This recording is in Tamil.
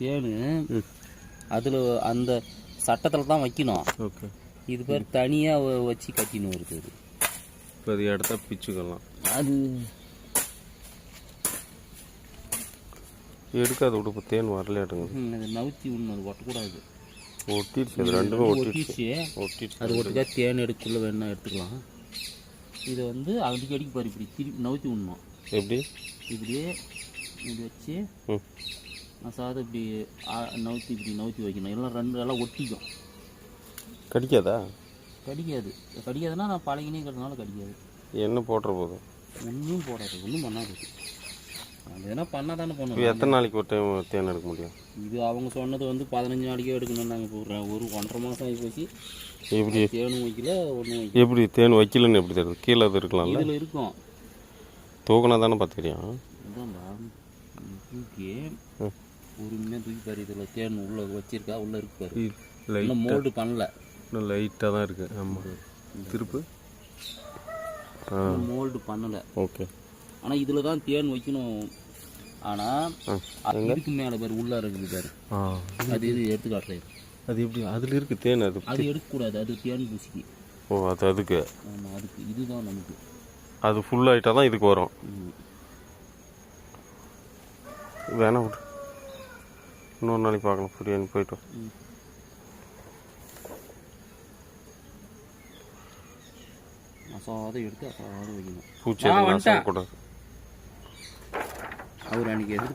தேன் அதில் அந்த சட்டத்தில் தான் வைக்கணும். ஓகே. இது பேர் தனியாக வச்சு கட்டின்னு வருது. அது இப்போ அது இடத்த பிச்சுக்கலாம். அது எடுக்காது விடு. இப்போ தேன் வரலையாட்டுங்க. அது நவுத்தி ஒன்று அது ஒட்டக்கூடாது. ஒட்டிடுச்சு. அது ரெண்டுமே ஒட்டிடுச்சு. அது ஒட்டுக்கா தேன் எடுக்குள்ள வேணா எடுத்துக்கலாம். இதை வந்து அடிக்கடிக்கு பாரு இப்படி திருப்பி நவுத்தி விடணும். எப்படி? இப்படியே இப்படி வச்சு மசாத இப்படி நவுத்தி இப்படி நவுத்தி வைக்கணும். எல்லாம் எல்லாம் ஒட்டிக்கும். கடிக்காதா? கடிக்காதுன்னா நான் பழகினே இருக்கிறதுனால கடிக்காது. என்ன போடுற போது ஒன்றும் போடாது, ஒன்றும் பண்ணாது. அது எதனா பண்ணால் தானே பண்ணுவோம். எத்தனை நாளைக்கு ஒரு டைம் தேன் எடுக்க முடியும்? இது அவங்க சொன்னது வந்து 15 நாளைக்கே எடுக்கணும்னு நாங்கள் போடுறோம். ஒரு 1.5 மாதம் ஆகி போச்சு. எப்படி தேனும் வைக்கல, ஒன்றும் வைக்கல. எப்படி தேன் வைக்கலன்னு எப்படி தெரியுது? கீழே அது இருக்கலாம்ல? இதில் இருக்கும். தூக்கினா தானே பார்த்துக்கிறியான்? இதுதான்டா தூக்கி பொறுமையாக தூக்கி பாரு. இதில் தேன் உள்ளே வச்சிருக்கா, உள்ளே இருக்கு பாரு. இன்னும் மோல்டு பண்ணல, இன்னும் லைட்டாக தான் இருக்குது. ஆமாம். திருப்பு மோல்டு பண்ணலை. ஓகே. ஆனால் இதில் தான் தேன் வைக்கணும். ஆனால் இதுக்கு மேலே பேர் உள்ளே இருக்குது பாரு. அது இது எடுத்து காட்டுறேன். அது எப்படி அதில் இருக்குது தேன்? அது எடுக்கக்கூடாது. அது தேன் பூசிக்கு. ஓ, அது அதுக்கு. ஆமாம், அதுக்கு. இதுதான் நமக்கு. அது ஃபுல்லாகிட்டா தான் இதுக்கு வரும். வேணாம் விடு, இன்னொரு நாளைக்கு பார்க்கலாம். பிரியாணி போயிட்டு மசாதை எடுத்து அசாத வைக்கணும். பூச்சி கூடாது. அவர் அன்றைக்கி எதுக்கு